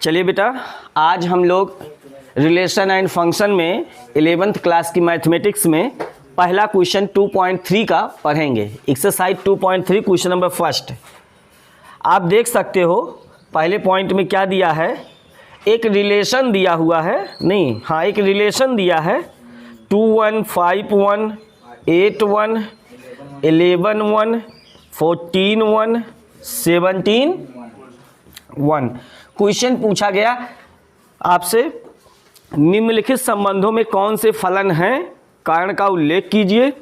चलिए बेटा, आज हम लोग रिलेशन एंड फंक्शन में 11th क्लास की मैथमेटिक्स में पहला क्वेश्चन 2.3 का पढ़ेंगे। Exercise 2.3 question number first. आप देख सकते हो पहले पॉइंट में क्या दिया है, एक रिलेशन दिया हुआ है, एक रिलेशन दिया है 2 1 5 1 8 1 11 1 14 1 17 1। क्वेश्चन पूछा गया आपसे, निम्नलिखित संबंधों में कौन से फलन हैं, कारण का उल्लेख कीजिए।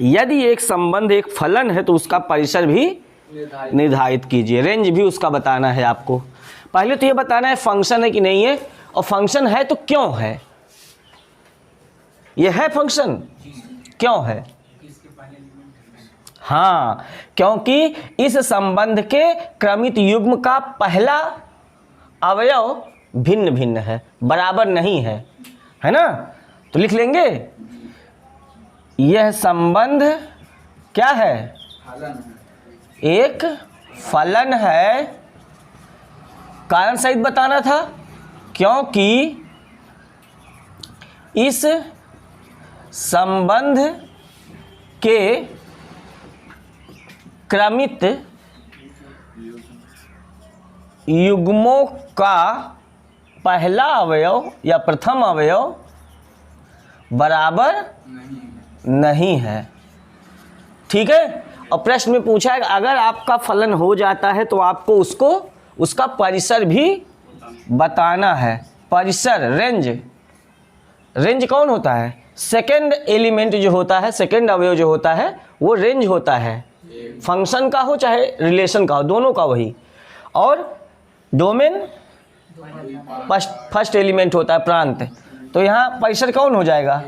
यदि एक संबंध एक फलन है तो उसका परिसर भी निर्धारित कीजिए, रेंज भी उसका बताना है आपको। पहले तो ये बताना है फंक्शन है कि नहीं है, और फंक्शन है तो क्यों है। ये है फंक्शन, क्यों है? हाँ, क्योंकि इस संबंध के क्रमित युग्म का पहला अवयव भिन्न भिन्न है, बराबर नहीं है ना। तो लिख लेंगे, यह संबंध क्या है? एक फलन है। कारण सहित बताना था, क्योंकि इस संबंध के क्रमित युग्मों का पहला अवयव या प्रथम अवयव बराबर नहीं है। ठीक है। और प्रश्न में पूछा है अगर आपका फलन हो जाता है तो आपको उसका परिसर भी बताना है। परिसर, रेंज कौन होता है? सेकंड एलिमेंट जो होता है, सेकंड अवयव जो होता है वो रेंज होता है। फंक्शन का हो चाहे रिलेशन का हो, दोनों का वही। और डोमेन फर्स्ट एलिमेंट होता है, प्रांत। तो यहाँ परिसर कौन हो जाएगा?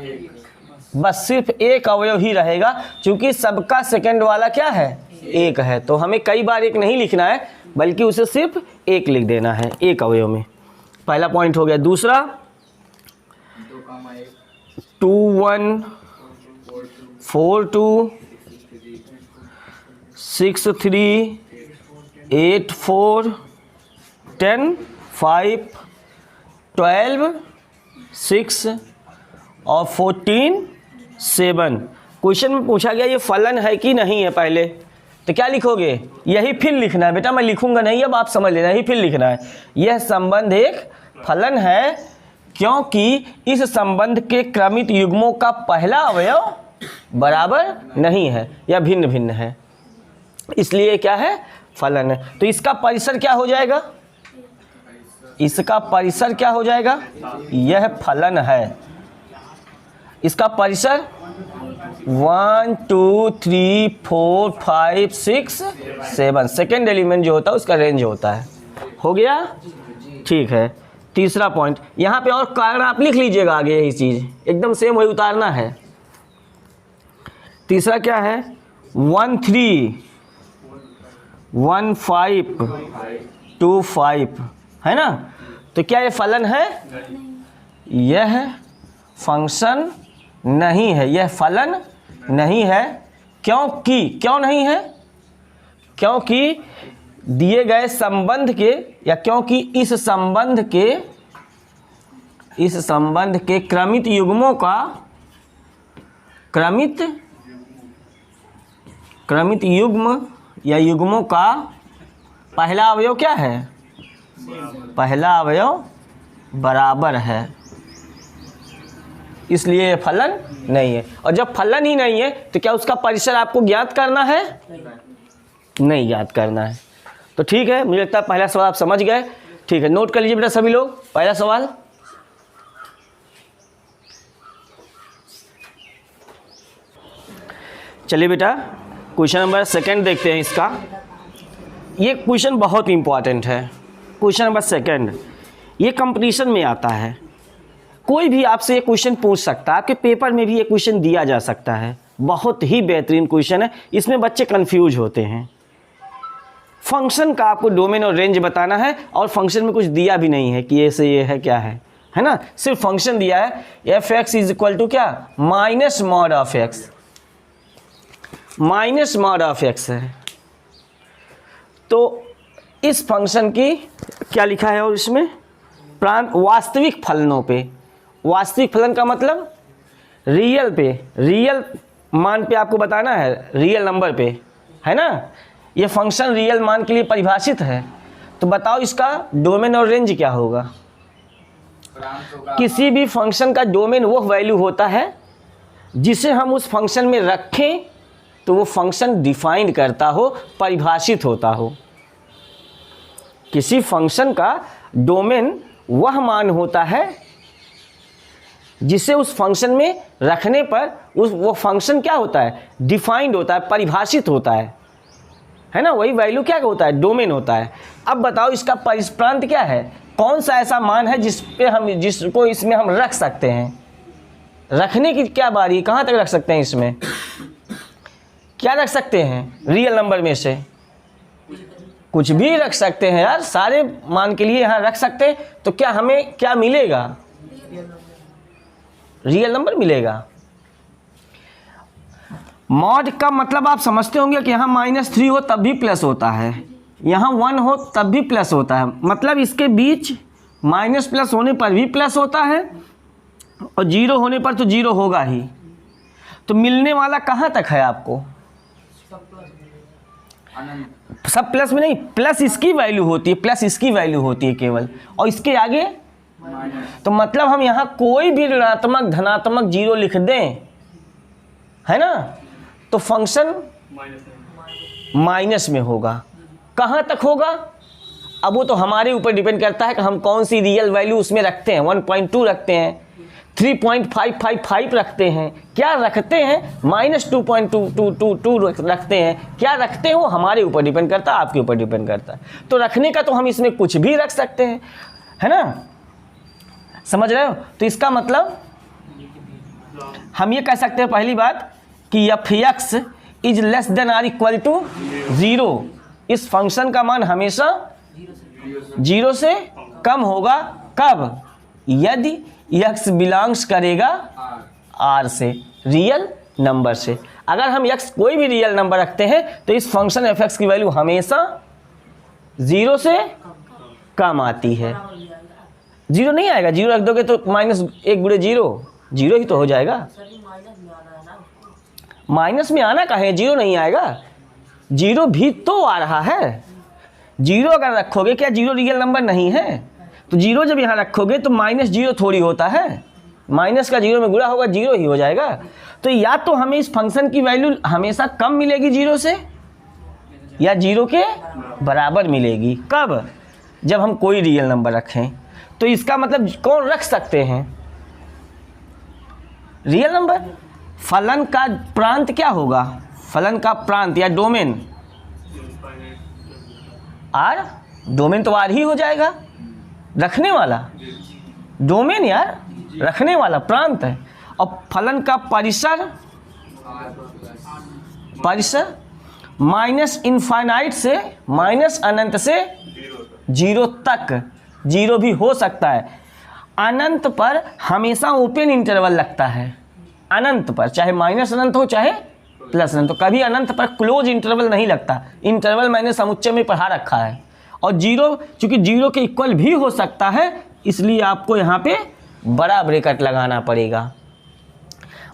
बस सिर्फ एक अवयव ही रहेगा, क्योंकि सबका सेकंड वाला क्या है? एक है। तो हमें कई बार एक नहीं लिखना है, बल्कि उसे सिर्फ एक लिख देना है, एक अवयव में। पहला पॉइंट हो गया। दूसरा 2 1 4 2 6 3 8 4 10 5 12 6 और 14 7। क्वेश्चन में पूछा गया ये फलन है कि नहीं है। पहले तो क्या लिखोगे? यही फिर लिखना है बेटा, मैं लिखूंगा नहीं, अब आप समझ लेना, यही फिर लिखना है। यह संबंध एक फलन है क्योंकि इस संबंध के क्रमित युग्मों का पहला अवयव बराबर नहीं है या भिन्न भिन्न है, इसलिए क्या है? फलन है। तो इसका परिसर क्या हो जाएगा? इसका परिसर क्या हो जाएगा? यह फलन है। इसका परिसर 1 2 3 4 5 6 7, सेकेंड एलिमेंट जो होता है उसका रेंज होता है। हो गया? ठीक है। तीसरा पॉइंट यहाँ पे, और कारण आप लिख लीजिएगा आगे, यही चीज एकदम सेम वही उतारना है। तीसरा क्या है? 1 3 1 5 2 5 है ना। तो क्या ये फलन है? यह फंक्शन नहीं है, यह फलन नहीं है। क्यों नहीं है? क्योंकि दिए गए संबंध के, या क्योंकि इस संबंध के क्रमित युग्मों का क्रमित युग्म या युग्मों का पहला अवयव क्या है? पहला अवयव बराबर है, इसलिए ये फलन नहीं है। और जब फलन ही नहीं है तो क्या उसका परिसर आपको ज्ञात करना है? नहीं ज्ञात करना है। तो ठीक है, मुझे लगता है पहला सवाल आप समझ गए। ठीक है, नोट कर लीजिए बेटा सभी लोग। पहला सवाल, चलिए बेटा क्वेश्चन नंबर सेकंड देखते हैं इसका। ये क्वेश्चन बहुत इंपॉर्टेंट है। क्वेश्चन नंबर सेकंड, ये कंपटीशन में आता है, कोई भी आपसे ये क्वेश्चन पूछ सकता है, आपके पेपर में भी ये क्वेश्चन दिया जा सकता है। बहुत ही बेहतरीन क्वेश्चन है, इसमें बच्चे कंफ्यूज होते हैं। फंक्शन का आपको डोमेन और रेंज बताना है, और फंक्शन में कुछ दिया भी नहीं है कि ये से ये है क्या है ना। सिर्फ फंक्शन दिया है f x is equal to क्या? Minus mod of x, minus mod of x है। तो इस फंक्शन की क्या लिखा है और इसमें प्रांत वास्तविक फलनों पे, वास्तविक फलन का मतलब रियल पे, रियल मान पे आपको बताना है, रियल नंबर पे, है ना। ये फंक्शन रियल मान के लिए परिभाषित है, तो बताओ इसका डोमेन और रेंज क्या होगा। किसी भी फंक्शन का डोमेन वो वैल्यू होता है जिसे हम उस फंक्शन में रखें तो वो फंक्शन डिफाइंड करता हो, परिभाषित होता हो। किसी फंक्शन का डोमेन वह मान होता है जिसे उस फंक्शन में रखने पर वो फंक्शन क्या होता है, डिफाइंड होता है, परिभाषित होता है ना। वही वैल्यू क्या होता है, डोमेन होता है। अब बताओ इसका परिप्रांत क्या है, कौन सा ऐसा मान है जिसको इसमें हम रख सकते हैं। रखने की क्या बारी, कहाँ तक रख सकते हैं, इसमें क्या रख सकते हैं, रियल नंबर में से कुछ भी रख सकते हैं यार, सारे मान के लिए यहाँ रख सकते हैं। तो क्या हमें क्या मिलेगा, रियल नंबर मिलेगा। मॉड का मतलब आप समझते होंगे कि यहाँ -3 हो तब भी प्लस होता है, यहाँ 1 हो तब भी प्लस होता है, मतलब इसके बीच माइनस प्लस होने पर भी प्लस होता है और 0 होने पर तो 0 होगा ही। तो मिलने वाला कहाँ तक है आपको, सब प्लस में नहीं, प्लस इसकी वैल्यू होती है, प्लस इसकी वैल्यू होती है केवल, और इसके आगे तो मतलब हम यहाँ कोई भी ऋणात्मक धनात्मक 0 लिख दें, है ना, तो फंक्शन माइनस में होगा। कहाँ तक होगा, अब वो तो हमारे ऊपर डिपेंड करता है कि हम कौन सी रियल वैल्यू उसमें रखते हैं। 1.2 रखते हैं, 3.555 रखते हैं, क्या रखते हैं, -2.222 रखते हैं, क्या रखते हैं, वो हमारे ऊपर डिपेंड करता है, आपके ऊपर डिपेंड करता है। तो रखने का तो हम इसमें कुछ भी रख सकते हैं, है ना, समझ रहे हो। तो इसका मतलब हम ये कह सकते हैं पहली बात कि f(x) is less than or equal to 0। इस फंक्शन का मान हमेशा 0 से कम होगा, कब, यदि x बिलोंग्स करेगा r से, रियल नंबर से। अगर हम x कोई भी रियल नंबर रखते हैं तो इस फंक्शन f(x) की वैल्यू हमेशा 0 से कम आती है। 0 नहीं आएगा, 0 रख दोगे तो -1 गुणे 0, 0 ही तो हो जाएगा। माइनस में आना कहाँ है, 0 नहीं आएगा, 0 भी तो आ रहा है। 0 अगर रखोगे, क्या 0 रियल नंबर नहीं है, तो 0 जब यहाँ रखोगे तो -0 थोड़ी होता है, माइनस का 0 में गुणा होगा 0 ही हो जाएगा। तो या तो हमें इस फंक्शन की वैल्यू हमेशा कम मिलेगी 0 से, या 0 के बराबर मिलेगी। कब, जब हम कोई रियल नंबर रखें। तो इसका मतलब कौन रख सकते हैं, रियल नंबर। फलन का प्रांत क्या होगा, फलन का प्रांत या डोमेन आर, डोमेन तो आर ही हो जाएगा, रखने वाला डोमेन यार, रखने वाला प्रांत है। और फलन का परिसर, परिसर -इनफाइनाइट से अनंत से 0 तक, 0 भी हो सकता है। अनंत पर हमेशा ओपन इंटरवल लगता है, अनंत पर, चाहे माइनस अनंत हो चाहे प्लस अनंत हो, कभी अनंत पर क्लोज इंटरवल नहीं लगता। इंटरवल मैंने समुच्चय में पढ़ा रखा है। और 0 चूंकि 0 के इक्वल भी हो सकता है, इसलिए आपको यहाँ पे बड़ा ब्रैकेट लगाना पड़ेगा।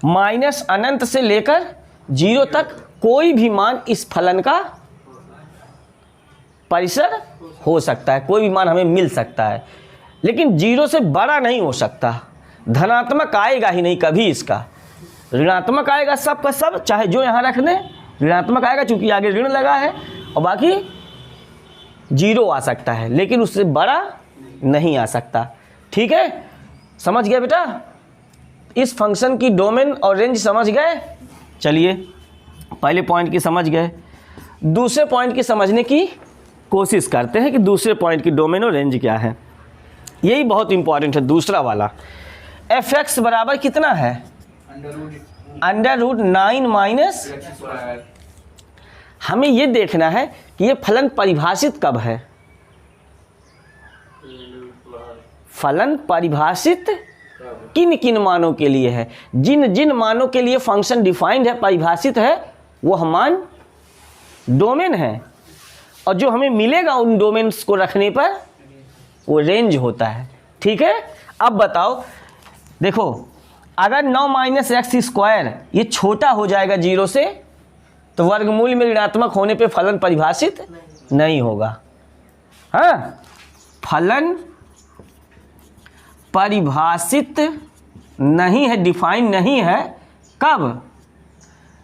-अनंत से लेकर 0 तक कोई भी मान इस फलन का परिसर हो सकता है, कोई भी मान हमें मिल सकता है, लेकिन 0 से बड़ा नहीं हो सकता। धनात्मक आएगा ही नहीं कभी, इसका ऋणात्मक आएगा सब का सब, चाहे जो यहाँ रख दें ऋणात्मक आएगा, चूंकि आगे ऋण लगा है, और बाकी 0 आ सकता है, लेकिन उससे बड़ा नहीं आ सकता। ठीक है, समझ गए बेटा, इस फंक्शन की डोमेन और रेंज समझ गए। चलिए पहले पॉइंट की समझ गए, दूसरे पॉइंट की समझने की कोशिश करते हैं कि दूसरे पॉइंट की डोमेन और रेंज क्या है। यही बहुत इंपॉर्टेंट है, दूसरा वाला। f(x) बराबर कितना है, √9 हमें ये देखना है कि ये फलन परिभाषित कब है। फलन परिभाषित किन किन मानों के लिए है, जिन जिन मानों के लिए फंक्शन डिफाइंड है, परिभाषित है, वो मान डोमेन है। और जो हमें मिलेगा उन डोमेन्स को रखने पर वो रेंज होता है। ठीक है, अब बताओ, देखो अगर 9 माइनस एक्स स्क्वायर ये छोटा हो जाएगा 0 से तो वर्गमूल में ऋणात्मक होने पे फलन परिभाषित नहीं होगा। हाँ, फलन परिभाषित नहीं है, डिफाइन नहीं है। कब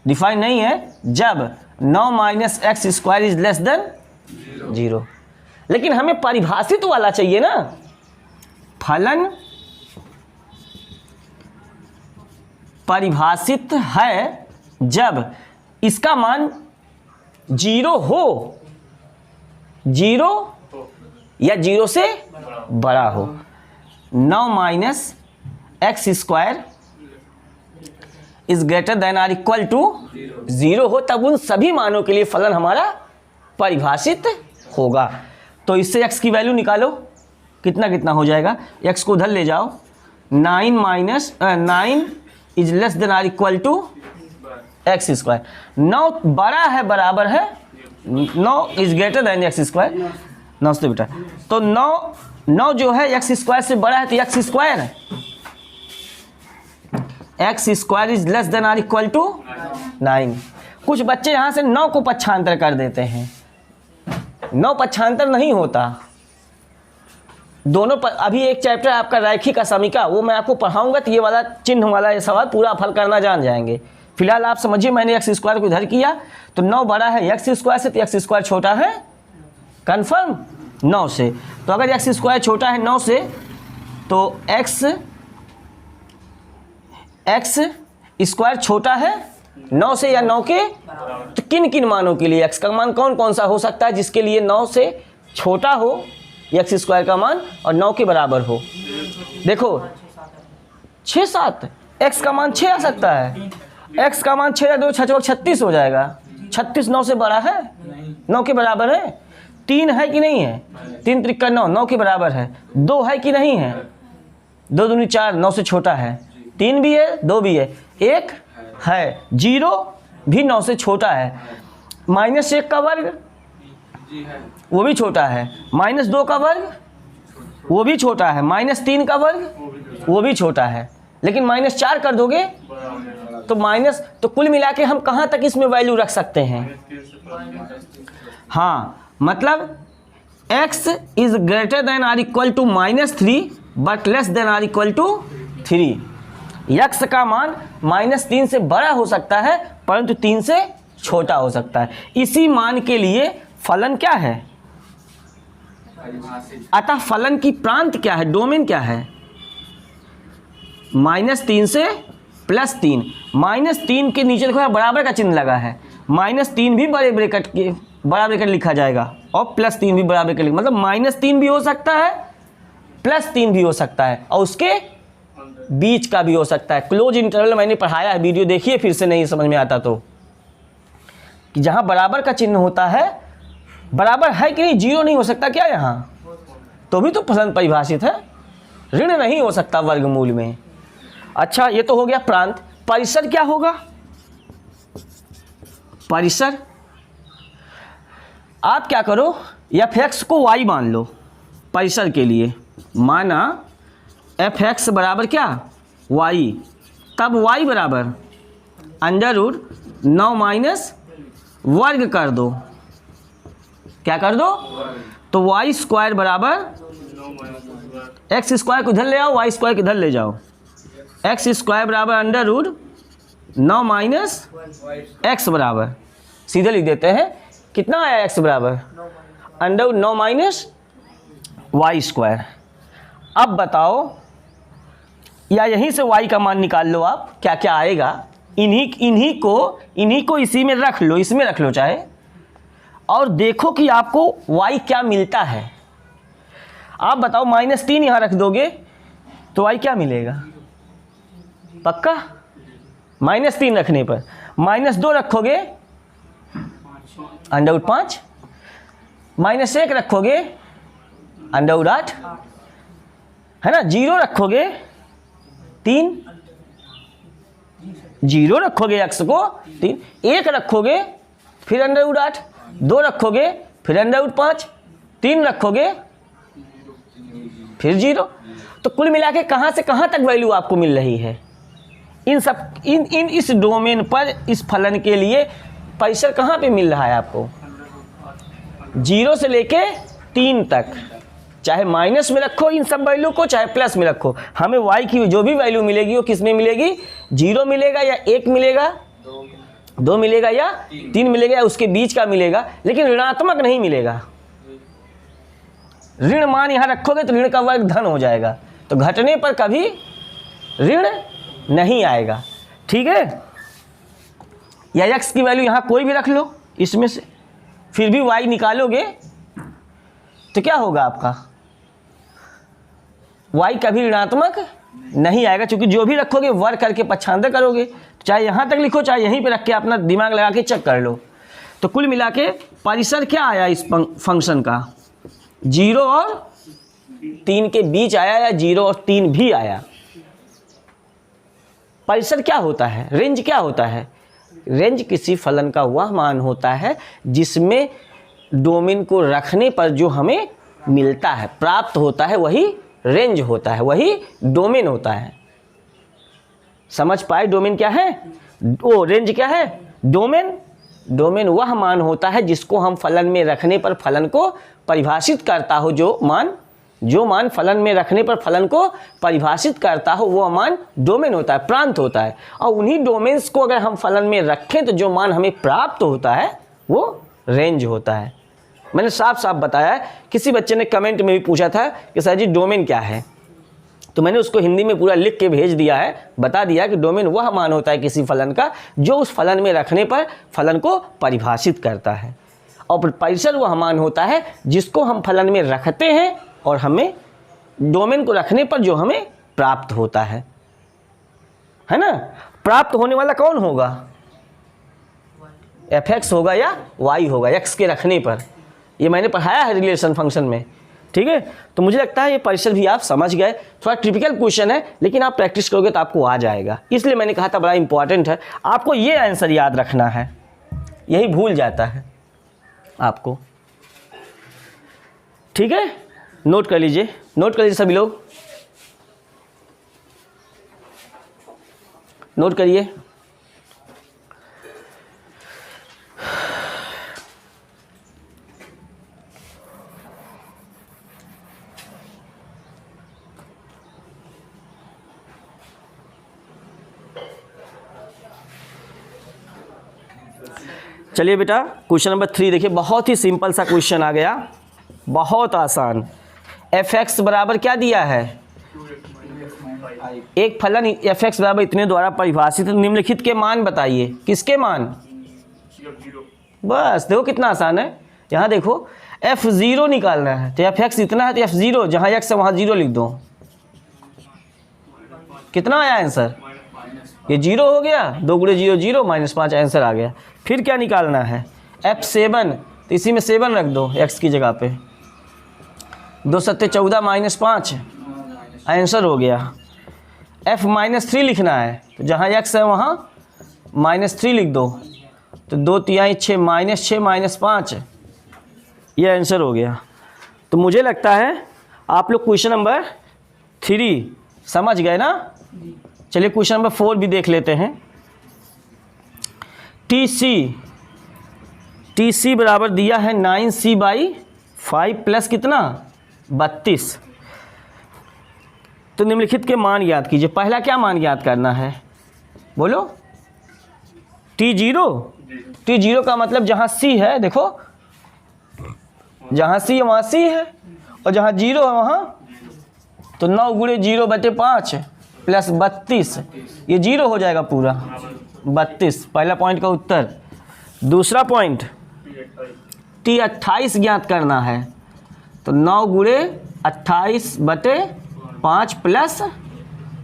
डिफाइन नहीं है? जब 9 minus x square is less then 0। लेकिन हमें परिभाषित वाला चाहिए ना। फलन परिभाषित है जब इसका मान 0 हो, 0 या 0 से बड़ा हो। 9 minus x square is greater than or equal to 0 हो, तब उन सभी मानों के लिए फलन हमारा परिभाषित होगा। तो इससे x की वैल्यू निकालो, कितना कितना हो जाएगा। x को उधर ले जाओ, 9 minus 9 is less than or equal to x square. 9 बड़ा है, बराबर है 9 is greater than x square. 9 से बेटा, तो 9 जो है एक्स स्क्वायर से बड़ा है, तो x square is less than or equal to 9। कुछ बच्चे यहाँ से 9 को पक्षांतर कर देते हैं। 9 पक्षांतर नहीं होता। दोनों पर अभी एक चैप्टर आपका रैखिक असमीका, वो मैं आपको पढ़ाऊंगा, तो ये वाला चिन्ह वाला ये सवाल पूरा आप हल करना जान जाएंगे। फिलहाल आप समझिए, मैंने एक्स स्क्वायर को इधर किया तो 9 बड़ा है एक्स स्क्वायर से, तो एक्स स्क्वायर छोटा है कन्फर्म 9 से। तो अगर एक्स स्क्वायर छोटा है 9 से तो एक्स स्क्वायर छोटा है 9 से या 9 के, तो किन किन मानों के लिए x का मान कौन कौन सा हो सकता है जिसके लिए 9 से छोटा हो एक्स स्क्वायर का मान और 9 के बराबर हो। देखो 6 7 x का मान 6 आ सकता है। x का मान 6 2 6 36 हो जाएगा। 36 9 से बड़ा है, 9 के बराबर है। 3 है कि नहीं है? 3 त्रिका 9, 9 के बराबर है। 2 है कि नहीं है? 2 दूनी 4, 9 से छोटा है। 3 भी है, 2 भी है, 1 है। 0 भी 9 से छोटा है। -1 का वर्ग वो भी छोटा है। -2 का वर्ग वो भी छोटा है। -3 का वर्ग वो भी छोटा है। लेकिन -4 कर दोगे तो कुल मिला के हम कहाँ तक इसमें वैल्यू रख सकते हैं? हाँ, मतलब x is greater than or equal to -3 but less than or equal to 3। x का मान -3 से बड़ा हो सकता है परंतु 3 से छोटा हो सकता है। इसी मान के लिए फलन क्या है? अतः फलन की प्रांत क्या है, डोमेन क्या है? -3 से +3। -3 के नीचे देखो बराबर का चिन्ह लगा है। -3 भी बड़ा ब्रैकेट लिखा जाएगा और +3 भी बड़ा ब्रैकेट लिखा, मतलब -3 भी हो सकता है, +3 भी हो सकता है और उसके बीच का भी हो सकता है। क्लोज इंटरवल मैंने पढ़ाया है, वीडियो देखिए फिर से नहीं समझ में आता तो, कि जहाँ बराबर का चिन्ह होता है, बराबर है कि नहीं, 0 नहीं हो सकता क्या यहाँ? तो भी तो फलन परिभाषित है। ऋण नहीं हो सकता वर्गमूल में। अच्छा, ये तो हो गया प्रांत। परिसर क्या होगा? परिसर आप क्या करो, f(x) को y मान लो परिसर के लिए। माना f(x) बराबर क्या? y, तब y बराबर √9 माइनस वर्ग कर दो। क्या कर दो? तो y स्क्वायर बराबर x स्क्वायर को इधर ले आओ, y स्क्वायर को इधर ले जाओ। x स्क्वायर बराबर √9 माइनस x बराबर, सीधे लिख देते हैं। कितना आया x बराबर? √9 माइनस y स्क्वायर। अब बताओ, या यहीं से y का मान निकाल लो आप, क्या क्या आएगा। इन्हीं को इसी में रख लो, इसमें रख लो चाहे, और देखो कि आपको y क्या मिलता है। आप बताओ, -3 यहाँ रख दोगे तो y क्या मिलेगा? पक्का? -3 रखने पर। -2 रखोगे √5, -1 रखोगे √8, है ना। 0 रखोगे 3, 0 रखोगे x को 3, 1 रखोगे फिर √8, 2 रखोगे फिर √5, 3 रखोगे फिर 0। तो कुल मिला के कहाँ से कहाँ तक वैल्यू आपको मिल रही है? इस डोमेन पर इस फलन के लिए परिसर कहाँ पे मिल रहा है आपको? 0 से लेके 3 तक, चाहे माइनस में रखो इन सब वैल्यू को, चाहे प्लस में रखो, हमें y की जो भी वैल्यू मिलेगी वो किस में मिलेगी? 0 मिलेगा या 1 मिलेगा, 2 मिलेगा या 3 मिलेगा या उसके बीच का मिलेगा, लेकिन ऋणात्मक नहीं मिलेगा। ऋण मान यहाँ रखोगे तो ऋण का वर्ग धन हो जाएगा, तो घटने पर कभी ऋण नहीं आएगा। ठीक है, या x की वैल्यू यहाँ कोई भी रख लो इसमें से, फिर भी y निकालोगे तो क्या होगा आपका? y कभी ऋणात्मक नहीं आएगा, क्योंकि जो भी रखोगे वर्ग करके पक्षांतर करोगे। चाहे यहाँ तक लिखो चाहे यहीं पे रख के अपना दिमाग लगा के चेक कर लो। तो कुल मिला के परिसर क्या आया इस फंक्शन का? 0 और 3 के बीच आया या 0 और 3 भी आया? परिसर क्या होता है? रेंज क्या होता है? रेंज किसी फलन का वह मान होता है जिसमें डोमेन को रखने पर जो हमें मिलता है, प्राप्त होता है, वही रेंज होता है, वही डोमेन होता है। समझ पाए डोमेन क्या है? ओ रेंज क्या है? डोमेन वह मान होता है जिसको हम फलन में रखने पर फलन को परिभाषित करता हो, जो मान फलन में रखने पर फलन को परिभाषित करता हो वो मान डोमेन होता है, प्रांत होता है। और उन्हीं डोमेन्स को अगर हम फलन में रखें तो जो मान हमें प्राप्त होता है वो रेंज होता है। मैंने साफ साफ बताया है। किसी बच्चे ने कमेंट में भी पूछा था कि सर जी डोमेन क्या है, तो मैंने उसको हिंदी में पूरा लिख के भेज दिया है, बता दिया कि डोमेन वह मान होता है किसी फलन का जो उस फलन में रखने पर फलन को परिभाषित करता है, और परिसर वह मान होता है जिसको हम फलन में रखते हैं और हमें डोमेन को रखने पर जो हमें प्राप्त होता है ना। प्राप्त होने वाला कौन होगा? fx होगा या y होगा, x के रखने पर। ये मैंने पढ़ाया है रिलेशन फंक्शन में। ठीक है, तो मुझे लगता है ये परिसर भी आप समझ गए। थोड़ा टिपिकल क्वेश्चन है लेकिन आप प्रैक्टिस करोगे तो आपको आ जाएगा, इसलिए मैंने कहा था बड़ा इंपॉर्टेंट है। आपको ये आंसर याद रखना है, यही भूल जाता है आपको। ठीक है, नोट कर लीजिए, नोट कर लीजिए सभी लोग, नोट करिए। चलिए बेटा क्वेश्चन नंबर 3 देखिए, बहुत ही सिंपल सा क्वेश्चन आ गया, बहुत आसान। fx बराबर क्या दिया है? एक फलन fx बराबर इतने द्वारा परिभाषित निम्नलिखित के मान बताइए। किसके मान? बस देखो कितना आसान है। यहाँ देखो f0 निकालना है तो fx इतना है तो f0 जहाँ x है वहाँ 0 लिख दो। कितना आया आंसर? ये 0 हो गया, 2 × 0 0 -5 आंसर आ गया। फिर क्या निकालना है? f7 तो इसी में 7 रख दो x की जगह पे, 2 7 14 -5 आंसर हो गया। f-3 लिखना है तो जहाँ x है वहाँ -3 लिख दो, तो 2 3 6 -6 -5 ये आंसर हो गया। तो मुझे लगता है आप लोग क्वेश्चन नंबर 3 समझ गए ना। चलिए क्वेश्चन नंबर 4 भी देख लेते हैं। TC बराबर दिया है 9c/5 प्लस कितना? 32। तो निम्नलिखित के मान याद कीजिए। पहला क्या मान याद करना है बोलो? T0 का मतलब जहाँ C है, देखो जहाँ C है वहाँ C है, और जहाँ 0 है वहाँ, तो 9 × 0/5 प्लस 32 ये 0 हो जाएगा पूरा 32। पहला पॉइंट का उत्तर। दूसरा पॉइंट T28 ज्ञात करना है, तो 9 × 28/5 प्लस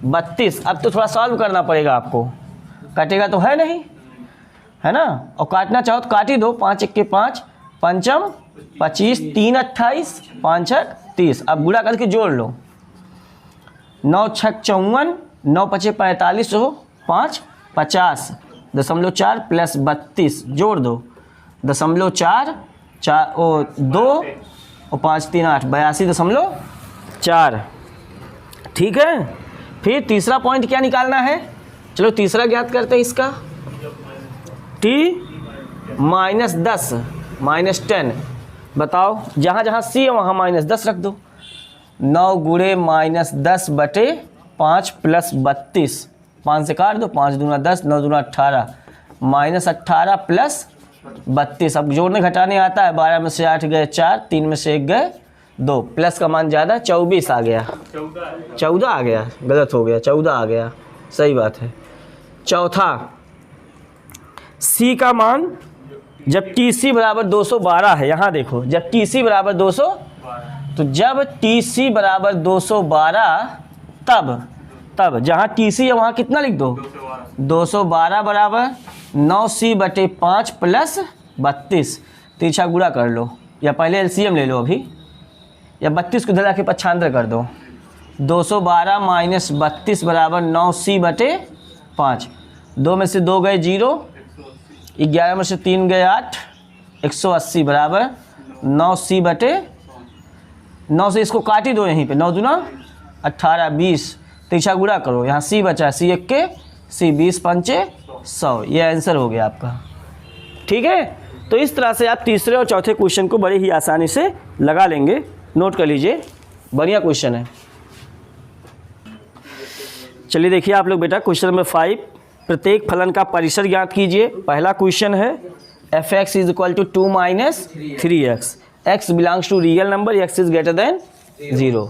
32। अब तो थोड़ा सॉल्व करना पड़ेगा आपको, काटेगा तो है नहीं, है ना। और काटना चाहो तो काट ही दो। 5 × 1 = 5, 5 × 25, 3 × 28, 5 × 30। अब गुणा करके जोड़ लो। 9 × 6 = 54, 9 × 5 = 45 हो, 5 = 50.4 प्लस 32 जोड़ दो 0.4 2 और 5 3 8 82.4। ठीक है, फिर तीसरा पॉइंट क्या निकालना है, चलो तीसरा ज्ञात करते हैं इसका। t -10 -10, बताओ जहाँ जहाँ c है वहाँ -10 रख दो। 9 गुणे -10/5 प्लस 32, 5 से काट दो, 5 दूना 10, 9 दूना 18, -18 प्लस 32। अब जोड़ने घटाने आता है, 12 में से 8 गए 4, 3 में से 1 गए 2, प्लस का मान ज़्यादा 24 आ गया, 14 आ गया, गलत हो गया, 14 आ गया, सही बात है। चौथा, c का मान जब TC बराबर 212 है, यहाँ देखो जब TC बराबर 200, तो जब TC बराबर 212 तब जहाँ TC है वहाँ कितना लिख दो, 212 बराबर 9c/5 प्लस 32, तिरछा गुणा कर लो, या पहले LCM ले लो अभी, या 32 को धरा के पक्षांतर कर दो। 212 माइनस 32 बराबर 9c/5, 2 में से 2 गए 0, 11 में से 3 गए 8, 180 बराबर 9 से इसको काट ही दो, यहीं पे 9 दूना 18 20, तिरछा गुणा करो, यहाँ c बचा, c 1 के c 20 पंचे 100, ये आंसर हो गया आपका। ठीक है, तो इस तरह से आप तीसरे और चौथे क्वेश्चन को बड़े ही आसानी से लगा लेंगे, नोट कर लीजिए, बढ़िया क्वेश्चन है। चलिए देखिए आप लोग बेटा क्वेश्चन नंबर 5, प्रत्येक फलन का परिसर ज्ञात कीजिए। पहला क्वेश्चन है f(x) = 2 - 3x, x belongs to real number, x is greater than 0।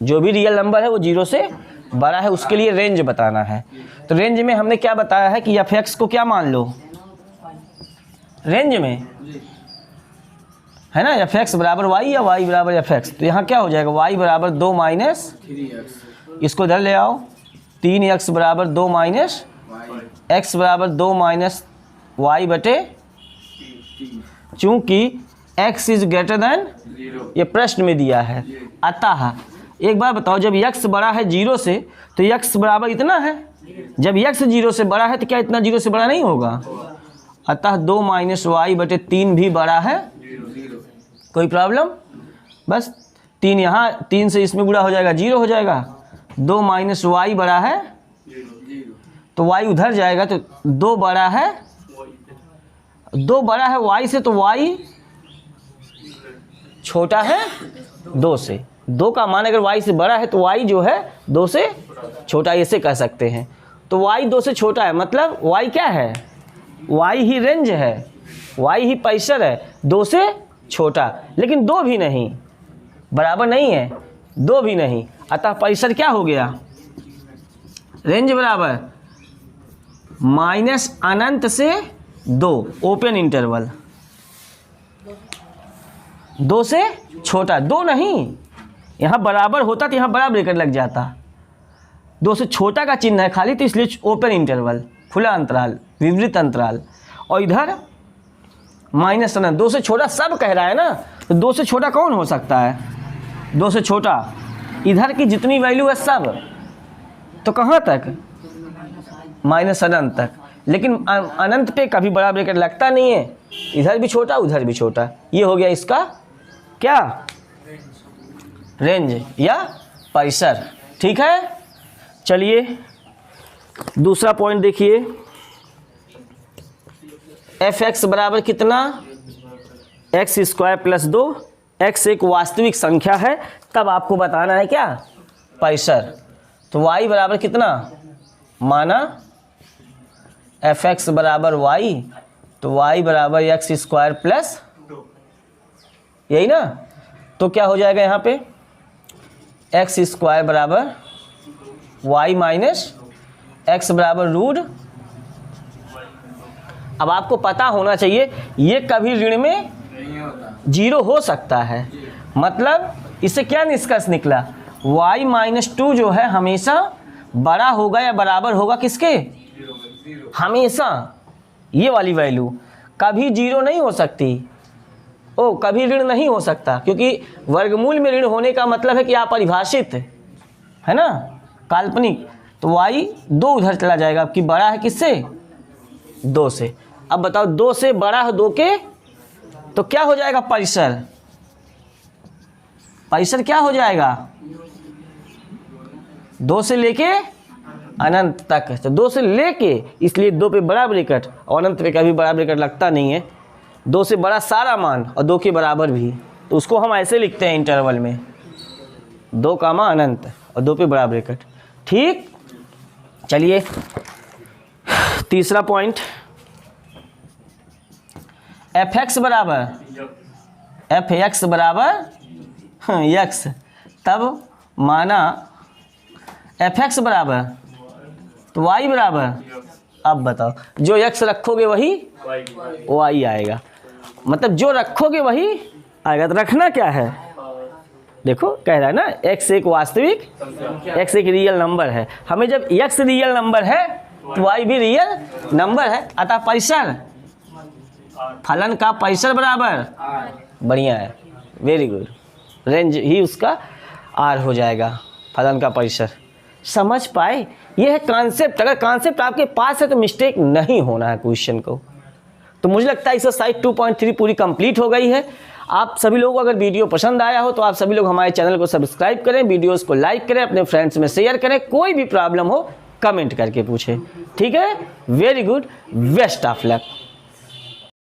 जो भी रियल नंबर है वो 0 से बड़ा है, उसके लिए रेंज बताना है। तो रेंज में हमने क्या बताया है कि f(x) को क्या मान लो, रेंज में है ना, f(x) बराबर y या y बराबर f(x), तो यहाँ क्या हो जाएगा, y बराबर 2 - 3x, इसको इधर ले आओ, 3x बराबर 2 माइनस x बराबर 2 माइनस y बटे, चूंकि x इज ग्रेटर देन, ये प्रश्न में दिया है। अतः एक बार बताओ, जब x बड़ा है 0 से तो x बराबर इतना है, जब x 0 से बड़ा है तो क्या इतना 0 से बड़ा नहीं होगा। अतः 2 माइनस y बटे 3 भी बड़ा है, कोई प्रॉब्लम, बस 3 यहाँ, 3 से इसमें गुणा हो जाएगा 0 हो जाएगा, 2 माइनस y बड़ा है तो y उधर जाएगा, तो 2 बड़ा है, 2 बड़ा है y से, तो y छोटा है 2 से। 2 का मान अगर y से बड़ा है तो y जो है 2 से छोटा, ऐसे कह सकते हैं। तो y 2 से छोटा है, मतलब y क्या है, y ही रेंज है, y ही परिसर है, 2 से छोटा, लेकिन 2 भी नहीं, बराबर नहीं है, 2 भी नहीं, अतः परिसर क्या हो गया, रेंज बराबर माइनस अनंत से 2, ओपन इंटरवल, 2 से छोटा, 2 नहीं, यहाँ बराबर होता तो यहाँ बड़ा ब्रैकेट लग जाता, 2 से छोटा का चिन्ह है खाली, तो इसलिए ओपन इंटरवल, खुला अंतराल, विवृत अंतराल, और इधर माइनस अनंत, 2 से छोटा सब कह रहा है ना, तो 2 से छोटा कौन हो सकता है, 2 से छोटा इधर की जितनी वैल्यू है सब, तो कहाँ तक, माइनस अनंत तक, लेकिन अनंत पे कभी बड़ा ब्रैकेट लगता नहीं है, इधर भी छोटा उधर भी छोटा, ये हो गया इसका क्या, रेंज या परिसर। ठीक है, चलिए दूसरा पॉइंट देखिए, f(x) बराबर कितना, x² + 2, x एक वास्तविक संख्या है, तब आपको बताना है क्या, परिसर। तो y बराबर कितना, माना f(x) बराबर y, तो y बराबर x² + 2, यही ना, तो क्या हो जाएगा यहाँ पे, x² बराबर y माइनस x बराबर रूट। अब आपको पता होना चाहिए ये कभी ऋण में 0 हो सकता है, मतलब इससे क्या निष्कर्ष निकला, y - 2 जो है हमेशा बड़ा होगा या बराबर होगा किसके, हमेशा, ये वाली वैल्यू कभी 0 नहीं हो सकती, कभी ऋण नहीं हो सकता, क्योंकि वर्गमूल में ऋण होने का मतलब है कि अपरिभाषित है ना, काल्पनिक, तो y 2 उधर चला जाएगा, कि बड़ा है किससे, 2 से। अब बताओ 2 से बड़ा है 2 के तो क्या हो जाएगा परिसर? परिसर क्या हो जाएगा? 2 से लेके अनंत तक। तो 2 से लेके, इसलिए 2 पे बड़ा ब्रैकेट और अनंत पे कभी बड़ा ब्रैकेट लगता नहीं है। 2 से बड़ा सारा मान और 2 के बराबर भी, तो उसको हम ऐसे लिखते हैं इंटरवल में 2 कामा अनंत और 2 पे बड़ा ब्रैकेट। ठीक, चलिए तीसरा पॉइंट, एफ एक्स बराबर एक्स, तब माना एफ एक्स बराबर तो वाई बराबर, अब बताओ जो एक्स रखोगे वही वाई आएगा, मतलब जो रखोगे वही आएगा। तो रखना क्या है? देखो कह रहा है ना एक्स एक वास्तविक, एक्स एक रियल नंबर है। हमें जब एक्स रियल नंबर है तो वाई भी रियल नंबर है, अतः परिसर, फलन का परिसर बराबर, बढ़िया है, वेरी गुड, रेंज ही उसका आर हो जाएगा, फलन का परिसर। समझ पाए? ये है कॉन्सेप्ट। अगर कॉन्सेप्ट आपके पास है तो मिस्टेक नहीं होना है क्वेश्चन को। तो मुझे लगता है एक्सरसाइज 2.3 पूरी कंप्लीट हो गई है। आप सभी लोगों को अगर वीडियो पसंद आया हो तो आप सभी लोग हमारे चैनल को सब्सक्राइब करें, वीडियोस को लाइक करें, अपने फ्रेंड्स में शेयर करें, कोई भी प्रॉब्लम हो कमेंट करके पूछें। ठीक है, very good, best of luck.